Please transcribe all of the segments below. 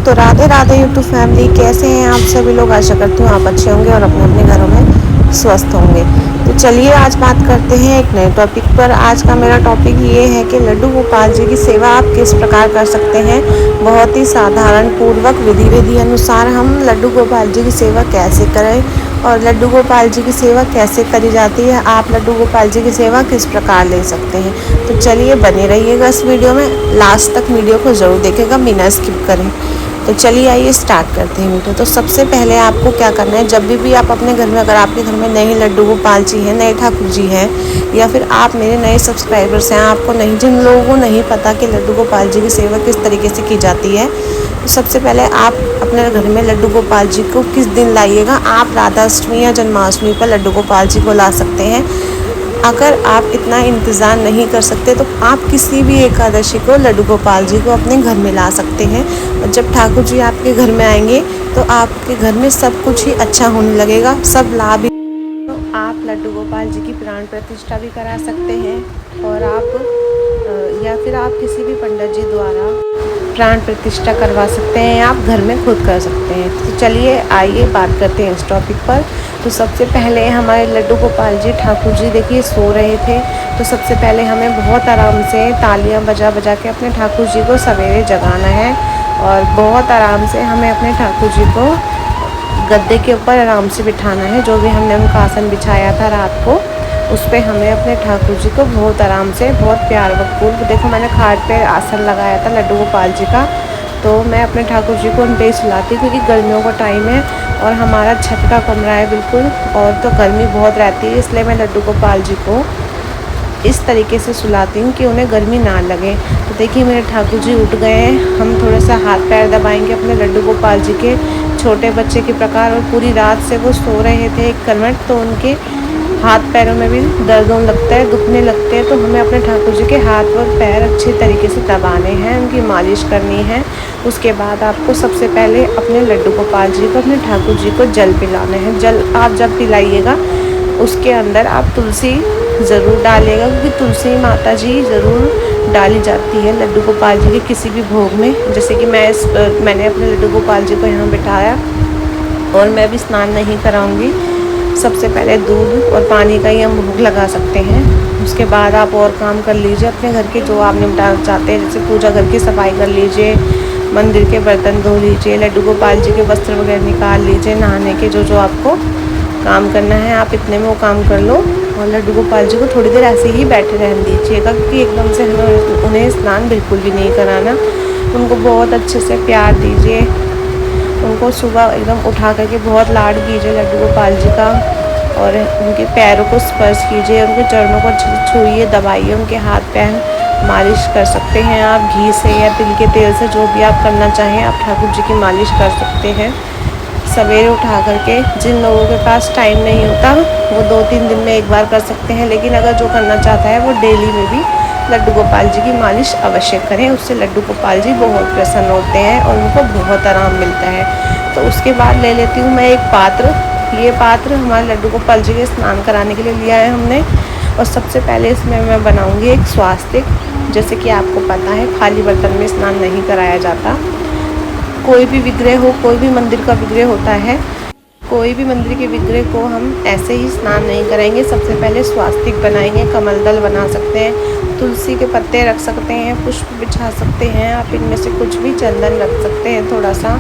तो Radhe Radhe YouTube family, कैसे हैं आप सभी लोग। आशा करती हूँ आप अच्छे होंगे और अपने अपने घरों में स्वस्थ होंगे। तो चलिए आज बात करते हैं एक नए टॉपिक पर। आज का मेरा टॉपिक ये है कि लड्डू गोपाल जी की सेवा आप किस प्रकार कर सकते हैं। बहुत ही साधारण पूर्वक विधि अनुसार हम लड्डू गोपाल जी की सेवा कैसे करें और लड्डू गोपाल जी की सेवा कैसे करी जाती है, आप लड्डू गोपाल जी की सेवा किस प्रकार ले सकते हैं। तो चलिए बने रहिएगा इस वीडियो में, लास्ट तक वीडियो को ज़रूर देखेगा बिना स्किप करें। तो चलिए आइए स्टार्ट करते हैं वीडियो। तो सबसे पहले आपको क्या करना है, जब भी आप अपने घर में, अगर आपके घर में नए लड्डू गोपाल जी हैं, नए ठाकुर जी हैं, या फिर आप मेरे नए सब्सक्राइबर्स हैं, आपको नहीं, जिन लोगों को नहीं पता कि लड्डू गोपाल जी की सेवा किस तरीके से की जाती है, तो सबसे पहले आप अपने घर में लड्डू गोपाल जी को किस दिन लाइएगा। आप राधा अष्टमी या जन्माष्टमी पर लड्डू गोपाल जी को ला सकते हैं। अगर आप इतना इंतज़ार नहीं कर सकते तो आप किसी भी एकादशी को लड्डू गोपाल जी को अपने घर में ला सकते हैं। और जब ठाकुर जी आपके घर में आएंगे तो आपके घर में सब कुछ ही अच्छा होने लगेगा, सब लाभ। तो आप लड्डू गोपाल जी की प्राण प्रतिष्ठा भी करा सकते हैं और आप या फिर आप किसी भी पंडित जी द्वारा प्राण प्रतिष्ठा करवा सकते हैं, आप घर में खुद कर सकते हैं। तो चलिए आइए बात करते हैं इस टॉपिक पर। तो सबसे पहले हमारे लड्डू गोपाल जी ठाकुर जी देखिए सो रहे थे। तो सबसे पहले हमें बहुत आराम से तालियां बजा बजा के अपने ठाकुर जी को सवेरे जगाना है और बहुत आराम से हमें अपने ठाकुर जी को गद्दे के ऊपर आराम से बिठाना है। जो भी हमने उनका आसन बिछाया था रात को, उस पर हमें अपने ठाकुर जी को बहुत आराम से, बहुत प्यार वकूल, देखो मैंने खाट पे आसन लगाया था लड्डू गोपाल जी का, तो मैं अपने ठाकुर जी को उन पर ही सुलाती हूँ क्योंकि गर्मियों का टाइम है और हमारा छत का कमरा है बिल्कुल, और तो गर्मी बहुत रहती है, इसलिए मैं लड्डू गोपाल जी को इस तरीके से सुलाती हूँ कि उन्हें गर्मी ना लगे। तो देखिए मेरे ठाकुर जी उठ गए हैं। हम थोड़ा सा हाथ पैर दबाएंगे अपने लड्डू गोपाल जी के, छोटे बच्चे के प्रकार, और पूरी रात से वो सो रहे थे एक करवट, तो उनके हाथ पैरों में भी दर्द होने लगता है, दुखने लगते हैं। तो हमें अपने ठाकुर जी के हाथ और पैर अच्छे तरीके से दबाने हैं, उनकी मालिश करनी है। उसके बाद आपको सबसे पहले अपने लड्डू गोपाल जी को, अपने ठाकुर जी को जल पिलाना है। जल आप जब पिलाइएगा उसके अंदर आप तुलसी ज़रूर डालिएगा, क्योंकि तुलसी माता जी ज़रूर डाली जाती है लड्डू गोपाल जी के किसी भी भोग में। जैसे कि मैंने अपने लड्डू गोपाल जी को यहाँ बिठाया और मैं भी स्नान नहीं कराऊंगी। सबसे पहले दूध और पानी का ही हम भोग लगा सकते हैं। उसके बाद आप और काम कर लीजिए अपने घर के, जो आप निपटाना चाहते हैं, जैसे पूजा घर की सफाई कर लीजिए, मंदिर के बर्तन धो लीजिए, लड्डू गोपाल जी के वस्त्र वगैरह निकाल लीजिए, नहाने के जो आपको काम करना है आप इतने में वो काम कर लो। और लड्डू गोपाल जी को थोड़ी देर ऐसे ही बैठे रहने दीजिएगा, क्योंकि एकदम से हमें उन्हें स्नान बिल्कुल भी नहीं कराना। उनको बहुत अच्छे से प्यार दीजिए, उनको सुबह एकदम उठा करके बहुत लाड कीजिए लड्डू गोपाल जी का, और उनके पैरों को स्पर्श कीजिए, उनके चरणों को छूइए, दबाइए, उनके हाथ पैर मालिश कर सकते हैं आप घी से या तिल के तेल से, जो भी आप करना चाहें आप ठाकुर जी की मालिश कर सकते हैं सवेरे उठा करके। जिन लोगों के पास टाइम नहीं होता वो 2-3 दिन में एक बार कर सकते हैं, लेकिन अगर जो करना चाहता है वो डेली में भी लड्डू गोपाल जी की मालिश अवश्य करें। उससे लड्डू गोपाल जी बहुत प्रसन्न होते हैं और उनको बहुत आराम मिलता है। तो उसके बाद ले लेती हूँ मैं एक पात्र। ये पात्र हमारे लड्डू गोपाल जी के स्नान कराने के लिए लिया है हमने, और सबसे पहले इसमें मैं बनाऊँगी एक स्वास्तिक। जैसे कि आपको पता है खाली बर्तन में स्नान नहीं कराया जाता। कोई भी विग्रह हो, कोई भी मंदिर का विग्रह होता है, कोई भी मंदिर के विग्रह को हम ऐसे ही स्नान नहीं करेंगे। सबसे पहले स्वास्तिक बनाएंगे, कमल दल बना सकते हैं, तुलसी के पत्ते रख सकते हैं, पुष्प बिछा सकते हैं, आप इनमें से कुछ भी, चंदन रख सकते हैं थोड़ा सा।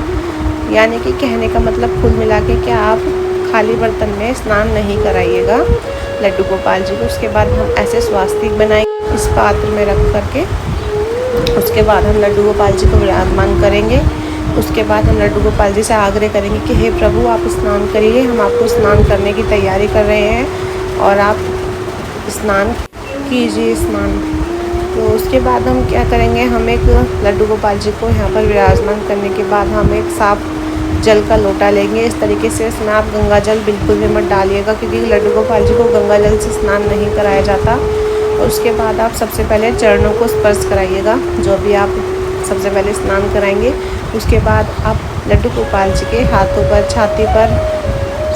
यानी कि कहने का मतलब कुल मिला के कि आप खाली बर्तन में स्नान नहीं कराइएगा लड्डू गोपाल जी को। उसके बाद हम ऐसे स्वास्तिक बनाएंगे इस पात्र में रख करके। उसके बाद हम लड्डू गोपाल जी को विराजमान करेंगे। उसके बाद हम लड्डू गोपाल जी से आग्रह करेंगे कि हे प्रभु आप स्नान करिए, हम आपको स्नान करने की तैयारी कर रहे हैं और आप स्नान कीजिए स्नान। तो उसके बाद हम क्या करेंगे, हम एक लड्डू गोपाल जी को यहाँ पर विराजमान करने के बाद हम एक साफ जल का लोटा लेंगे। इस तरीके से इसमें आप गंगा जल बिल्कुल भी मत डालिएगा, क्योंकि लड्डू गोपाल जी को गंगा जल से स्नान नहीं कराया जाता। और उसके बाद आप सबसे पहले चरणों को स्पर्श कराइएगा, जो भी आप सबसे पहले स्नान कराएंगे। उसके बाद आप लड्डू गोपाल जी के हाथों पर, छाती पर,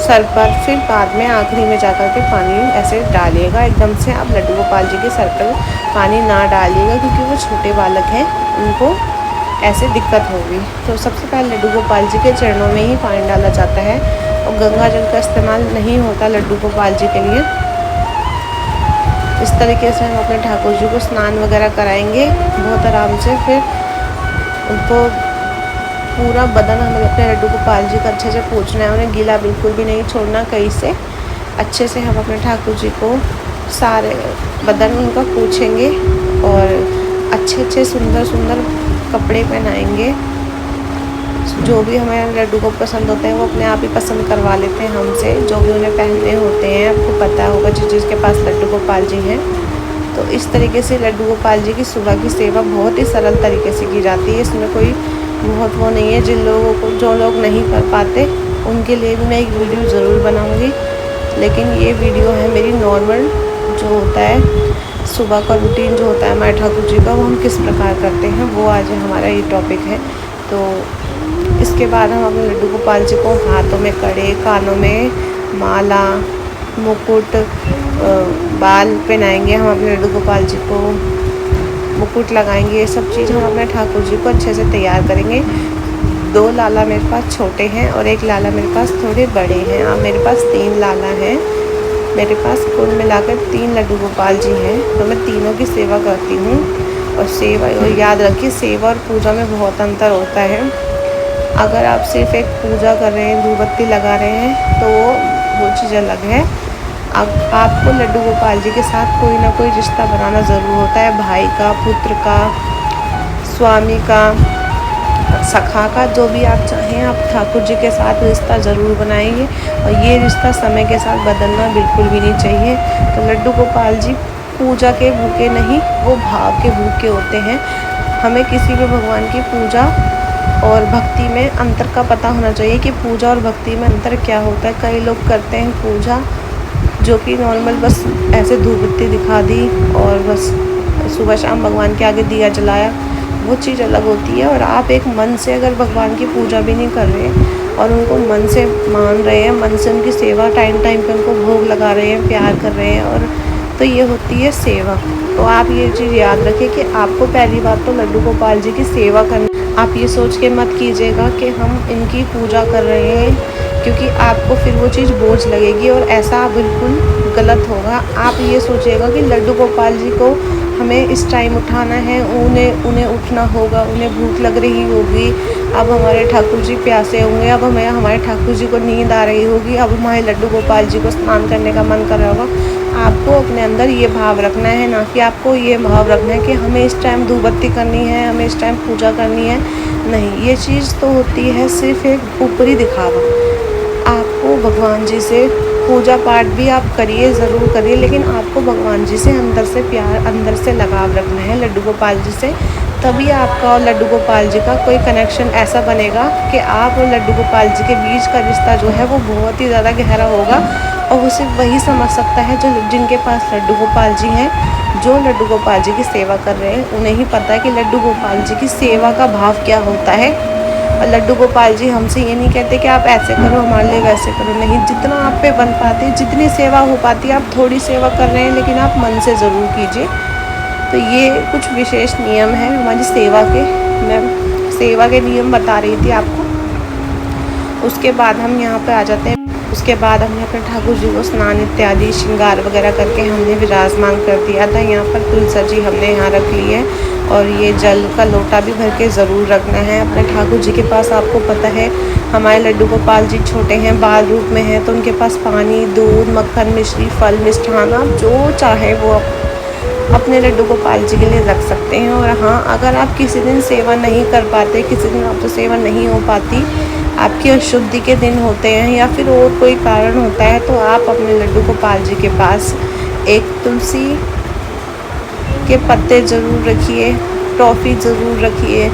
सर पर, फिर बाद में आखिरी में जाकर के पानी ऐसे डालिएगा। एकदम से आप लड्डू गोपाल जी के सर पर पानी ना डालिएगा, क्योंकि वो छोटे बालक हैं, उनको ऐसे दिक्कत होगी। तो सबसे पहले लड्डू गोपाल जी के चरणों में ही पानी डाला जाता है और गंगा जल का इस्तेमाल नहीं होता लड्डू गोपाल जी के लिए। इस तरीके से हम अपने ठाकुर जी को स्नान वगैरह कराएंगे बहुत आराम से। फिर उनको पूरा बदन हमें अपने लड्डू गोपाल जी का अच्छे से पोंछना है, उन्हें गीला बिल्कुल भी नहीं छोड़ना कहीं से। अच्छे से हम अपने ठाकुर जी को सारे बदन उनका पोंछेंगे और अच्छे सुंदर सुंदर कपड़े पहनाएंगे। जो भी हमें लड्डू को पसंद होते हैं वो अपने आप ही पसंद करवा लेते हैं हमसे, जो भी उन्हें पहनने होते हैं। आपको पता होगा जिसके पास लड्डू गोपाल जी हैं। तो इस तरीके से लड्डू गोपाल जी की सुबह की सेवा बहुत ही सरल तरीके से की जाती है। इसमें कोई बहुत वो नहीं है। जिन लोगों को जो लोग नहीं कर पाते उनके लिए भी मैं एक वीडियो ज़रूर बनाऊँगी, लेकिन ये वीडियो है मेरी नॉर्मल जो होता है सुबह का रूटीन जो होता है हमारे ठाकुर जी का, वो हम किस प्रकार करते हैं वो आज हमारा ये टॉपिक है। तो इसके बाद हम अपने लड्डू गोपाल जी को हाथों में कड़े, कानों में माला, मुकुट, बाल पहनाएंगे। हम अपने लड्डू गोपाल जी को मुकुट लगाएंगे। ये सब चीज़ हम अपने ठाकुर जी को अच्छे से तैयार करेंगे। 2 लाला मेरे पास छोटे हैं और 1 लाला मेरे पास थोड़े बड़े हैं। अब मेरे पास 3 लाला हैं। मेरे पास कुल मिलाकर 3 लड्डू गोपाल जी हैं। तो मैं तीनों की सेवा करती हूँ। और सेवा, और याद रखिए सेवा और पूजा में बहुत अंतर होता है। अगर आप सिर्फ एक पूजा कर रहे हैं, धूपबत्ती लगा रहे हैं, तो वो चीज़ अलग है। अब आपको लड्डू गोपाल जी के साथ कोई ना कोई रिश्ता बनाना ज़रूर होता है, भाई का, पुत्र का, स्वामी का, सखा का, जो भी आप चाहें आप ठाकुर जी के साथ रिश्ता ज़रूर बनाएंगे। और ये रिश्ता समय के साथ बदलना बिल्कुल भी नहीं चाहिए। तो लड्डू गोपाल जी पूजा के भूखे नहीं, वो भाव के भूखे होते हैं। हमें किसी भी भगवान की पूजा और भक्ति में अंतर का पता होना चाहिए कि पूजा और भक्ति में अंतर क्या होता है। कई लोग करते हैं पूजा जो कि नॉर्मल बस ऐसे धूपबत्ती दिखा दी और बस सुबह शाम भगवान के आगे दिया जलाया, वो चीज़ अलग होती है। और आप एक मन से अगर भगवान की पूजा भी नहीं कर रहे हैं और उनको मन से मान रहे हैं, मन से उनकी सेवा टाइम पे उनको भोग लगा रहे हैं, प्यार कर रहे हैं, और तो ये होती है सेवा। तो आप ये चीज़ याद रखें कि आपको पहली बात तो लड्डू गोपाल जी की सेवा करनी। आप ये सोच के मत कीजिएगा कि हम इनकी पूजा कर रहे हैं, क्योंकि आपको फिर वो चीज़ बोझ लगेगी और ऐसा बिल्कुल गलत होगा। आप ये सोचिएगा कि लड्डू गोपाल जी को हमें इस टाइम उठाना है, उन्हें उठना होगा, उन्हें भूख लग रही होगी, अब हमारे ठाकुर जी प्यासे होंगे, अब हमारे ठाकुर जी को नींद आ रही होगी, अब हमारे लड्डू गोपाल जी को स्नान करने का मन कर रहा होगा। आपको अपने अंदर ये भाव रखना है, ना कि आपको ये भाव रखना है कि हमें इस टाइम धूपबत्ती करनी है, हमें इस टाइम पूजा करनी है। नहीं, ये चीज़ तो होती है सिर्फ एक ऊपरी दिखावा। आपको भगवान जी से पूजा पाठ भी आप करिए, ज़रूर करिए, लेकिन आपको भगवान जी से अंदर से प्यार, अंदर से लगाव रखना है लड्डू गोपाल जी से। तभी आपका और लड्डू गोपाल जी का कोई कनेक्शन ऐसा बनेगा कि आप और लड्डू गोपाल जी के बीच का रिश्ता जो है वो बहुत ही ज़्यादा गहरा होगा। और वो सिर्फ वही समझ सकता है जो जिनके पास लड्डू गोपाल जी हैं, जो लड्डू गोपाल जी की सेवा कर रहे हैं। उन्हें ही पता है कि लड्डू गोपाल जी की सेवा का भाव क्या होता है। और लड्डू गोपाल जी हमसे ये नहीं कहते कि आप ऐसे करो, हमारे लिए वैसे करो। नहीं, जितना आप पे बन पाती है, जितनी सेवा हो पाती है, आप थोड़ी सेवा कर रहे हैं, लेकिन आप मन से ज़रूर कीजिए। तो ये कुछ विशेष नियम हैं हमारी सेवा के। मैं सेवा के नियम बता रही थी आपको। उसके बाद हम यहाँ पे आ जाते हैं। उसके बाद हमने अपने ठाकुर जी को स्नान इत्यादि श्रृंगार वगैरह करके हमने विराजमान कर दिया था। यहाँ पर तुलसा जी हमने यहाँ रख ली है और ये जल का लोटा भी भर के ज़रूर रखना है अपने ठाकुर जी के पास। आपको पता है हमारे लड्डू गोपाल जी छोटे हैं, बाल रूप में हैं, तो उनके पास पानी, दूध, मक्खन, मिश्री, फल, मिष्ठान, आप जो चाहे वो अपने लड्डू गोपाल जी के लिए रख सकते हैं। और हाँ, अगर आप किसी दिन सेवा नहीं कर पाते, किसी दिन आपसे सेवा नहीं हो पाती, आपकी अशुद्धि के दिन होते हैं या फिर और कोई कारण होता है, तो आप अपने लड्डू गोपाल जी के पास एक तुलसी के पत्ते ज़रूर रखिए, टॉफ़ी ज़रूर रखिए,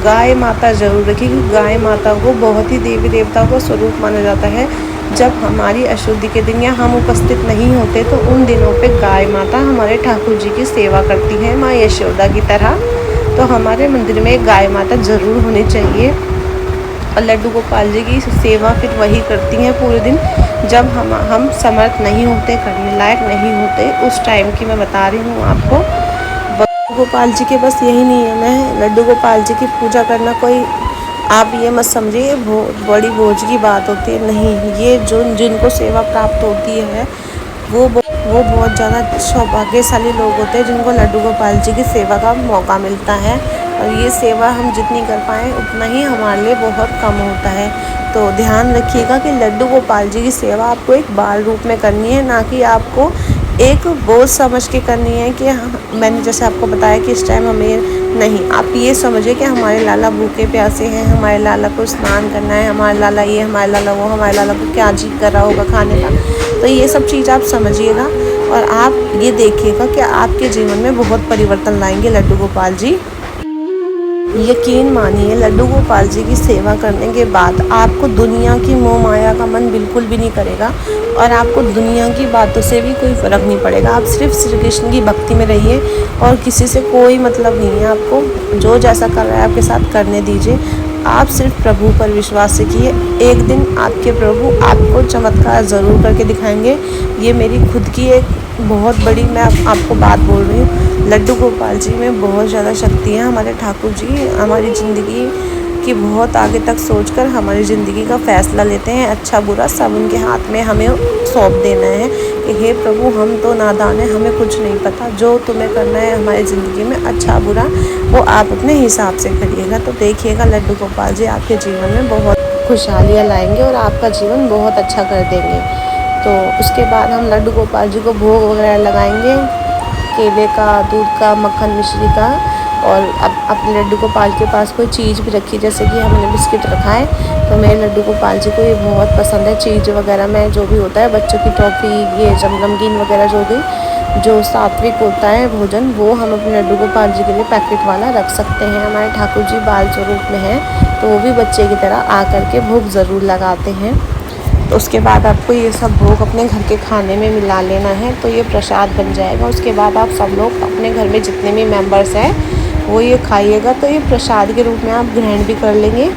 गाय माता ज़रूर रखिए, क्योंकि गाय माता को बहुत ही देवी देवताओं का स्वरूप माना जाता है। जब हमारी अशुद्धि के दिन या हम उपस्थित नहीं होते तो उन दिनों पे गाय माता हमारे ठाकुर जी की सेवा करती है, माँ यशोदा की तरह। तो हमारे मंदिर में गाय माता ज़रूर होनी चाहिए। और लड्डू गोपाल जी की सेवा फिर वही करती हैं पूरे दिन, जब हम समर्थ नहीं होते, करने लायक नहीं होते, उस टाइम की मैं बता रही हूँ आपको। गोपाल जी के बस यही नियम है। लड्डू गोपाल जी की पूजा करना कोई आप ये मत समझिए बड़ी बोझ की बात होती है, नहीं। ये जो जिनको सेवा प्राप्त होती है वो बहुत ज़्यादा सौभाग्यशाली लोग होते हैं जिनको लड्डू गोपाल जी की सेवा का मौका मिलता है। और ये सेवा हम जितनी कर पाएँ उतना ही हमारे लिए बहुत कम होता है। तो ध्यान रखिएगा कि लड्डू गोपाल जी की सेवा आपको एक बाल रूप में करनी है, ना कि आपको एक बोझ समझ के करनी है कि मैंने जैसे आपको बताया कि इस टाइम हमें नहीं। आप ये समझिए कि हमारे लाला भूखे प्यासे हैं, हमारे लाला को स्नान करना है, हमारे लाला ये, हमारे लाला वो, हमारे लाला को क्या जी कर रहा होगा खाने का। तो ये सब चीज़ आप समझिएगा और आप ये देखिएगा कि आपके जीवन में बहुत परिवर्तन लाएंगे लड्डू गोपाल जी। यकीन मानिए लड्डू गोपाल जी की सेवा करने के बाद आपको दुनिया की मोह माया का मन बिल्कुल भी नहीं करेगा और आपको दुनिया की बातों से भी कोई फ़र्क नहीं पड़ेगा। आप सिर्फ श्री कृष्ण की भक्ति में रहिए और किसी से कोई मतलब नहीं है। आपको जो जैसा कर रहा है आपके साथ करने दीजिए। आप सिर्फ प्रभु पर विश्वास रखिए। एक दिन आपके प्रभु आपको चमत्कार ज़रूर करके दिखाएंगे। ये मेरी खुद की एक बहुत बड़ी मैं आपको बात बोल रही हूँ। लड्डू गोपाल जी में बहुत ज़्यादा शक्ति है। हमारे ठाकुर जी हमारी ज़िंदगी की बहुत आगे तक सोचकर हमारी ज़िंदगी का फ़ैसला लेते हैं। अच्छा बुरा सब उनके हाथ में हमें सौंप देना है कि हे प्रभु हम तो नादान हैं, हमें कुछ नहीं पता। जो तुम्हें करना है हमारी ज़िंदगी में अच्छा बुरा वो आप अपने हिसाब से करिएगा। तो देखिएगा लड्डू गोपाल जी आपके जीवन में बहुत खुशहालियाँ लाएंगे और आपका जीवन बहुत अच्छा कर देंगे। तो उसके बाद हम लड्डू गोपाल जी को भोग वगैरह लगाएंगे, केले का, दूध का, मक्खन मिश्री का। और अब अपने लड्डू गोपाल के पास कोई चीज़ भी रखी, जैसे कि हमने बिस्किट रखा है तो मेरे लड्डू गोपाल जी को ये बहुत पसंद है। चीज़ वगैरह में जो भी होता है बच्चों की टॉफ़ी, ये नमकीन वगैरह जो सात्विक होता है भोजन, वो हम अपने लड्डू गोपाल जी के लिए पैकेट वाला रख सकते हैं। हमारे ठाकुर जी बाल स्वरूप में हैं तो वो भी बच्चे की तरह आकर के भोग ज़रूर लगाते हैं। तो उसके बाद आपको ये सब भोग अपने घर के खाने में मिला लेना है तो ये प्रसाद बन जाएगा। उसके बाद आप सब लोग अपने घर में जितने भी मेंबर्स हैं वो ये खाइएगा। तो ये प्रसाद के रूप में आप ग्रहण भी कर लेंगे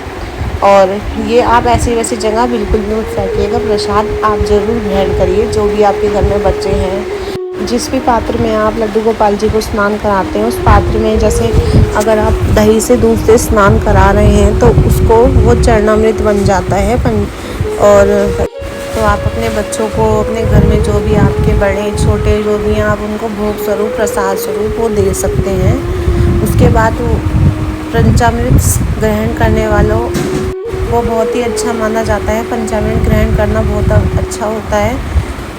और ये आप ऐसी वैसी जगह बिल्कुल भी मत फेंकिएगा। प्रसाद आप ज़रूर ग्रहण करिए। जो भी आपके घर में बच्चे हैं, जिस भी पात्र में आप लड्डू गोपाल जी को स्नान कराते हैं उस पात्र में, जैसे अगर आप दही से दूध से स्नान करा रहे हैं तो उसको वो चरणामृत बन जाता है। और तो आप अपने बच्चों को अपने घर में जो भी आपके बड़े छोटे जो भी हैं आप उनको भोग स्वरूप प्रसाद स्वरूप वो दे सकते हैं। उसके बाद वो पंचामृत ग्रहण करने वालों वो बहुत ही अच्छा माना जाता है। पंचामृत ग्रहण करना बहुत अच्छा होता है।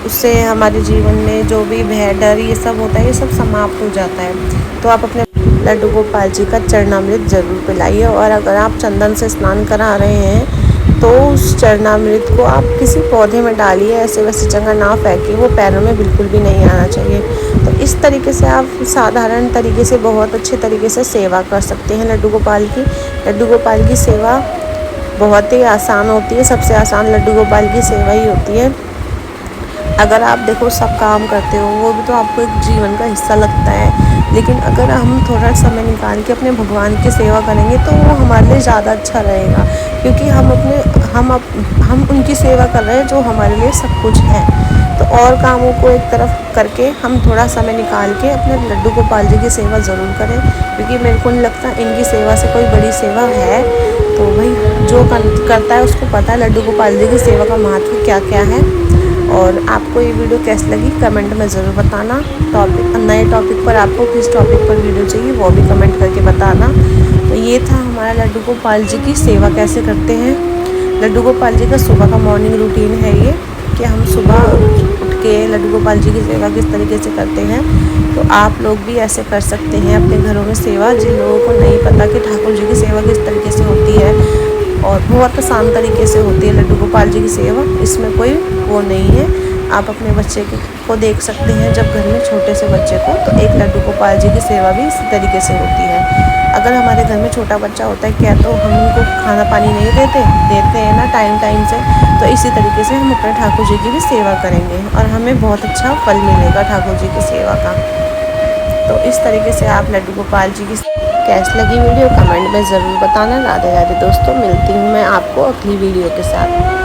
उससे हमारे जीवन में जो भी भय डर ये सब होता है ये सब समाप्त हो जाता है। तो आप अपने लड्डू गोपाल जी का चरणामृत ज़रूर पिलाइए। और अगर आप चंदन से स्नान करा रहे हैं तो उस चरणामृत को आप किसी पौधे में डालिए, ऐसे वैसे जगह ना फेंकिए, वो पैरों में बिल्कुल भी नहीं आना चाहिए। तो इस तरीके से आप साधारण तरीके से बहुत अच्छे तरीके से सेवा कर सकते हैं लड्डू गोपाल की। लड्डू गोपाल की सेवा बहुत ही आसान होती है। सबसे आसान लड्डू गोपाल की सेवा ही होती है। अगर आप देखो सब काम करते हो वो भी तो आपको एक जीवन का हिस्सा लगता है, लेकिन अगर हम थोड़ा समय निकाल के अपने भगवान की सेवा करेंगे तो वो हमारे लिए ज़्यादा अच्छा रहेगा। क्योंकि हम उनकी सेवा कर रहे हैं जो हमारे लिए सब कुछ है। तो और कामों को एक तरफ करके हम थोड़ा समय निकाल के अपने लड्डू गोपाल जी की सेवा ज़रूर करें। क्योंकि मेरे को नहीं लगता इनकी सेवा से कोई बड़ी सेवा है। तो भाई जो करता है उसको पता है लड्डू गोपाल जी की सेवा का महत्व क्या क्या है। और आपको ये वीडियो कैसी लगी कमेंट में ज़रूर बताना। नए टॉपिक पर आपको किस टॉपिक पर वीडियो चाहिए वो भी कमेंट करके बताना। तो ये था हमारा लड्डू गोपाल जी की सेवा कैसे करते हैं। लड्डू गोपाल जी का सुबह का मॉर्निंग रूटीन है ये कि हम सुबह उठ के लड्डू गोपाल जी की सेवा किस तरीके से करते हैं। तो आप लोग भी ऐसे कर सकते हैं अपने घरों में सेवा। जिन लोगों को नहीं पता कि ठाकुर जी की सेवा किस तरीके से होती है और बहुत आसान तरीके से होती है लड्डू गोपाल जी की सेवा, इसमें कोई वो नहीं है। आप अपने बच्चे को देख सकते हैं जब घर में छोटे से बच्चे को, तो एक लड्डू गोपाल जी की सेवा भी इसी तरीके से होती है। अगर हमारे घर में छोटा बच्चा होता है क्या तो हम उनको खाना पानी नहीं देते हैं ना टाइम से, तो इसी तरीके से हम अपने ठाकुर जी की भी सेवा करेंगे और हमें बहुत अच्छा फल मिलेगा ठाकुर जी की सेवा का। तो इस तरीके से आप लड्डू गोपाल जी की कैसी लगी वीडियो कमेंट में ज़रूर बताना। राधे राधे दोस्तों, मिलती हूँ मैं आपको अगली वीडियो के साथ।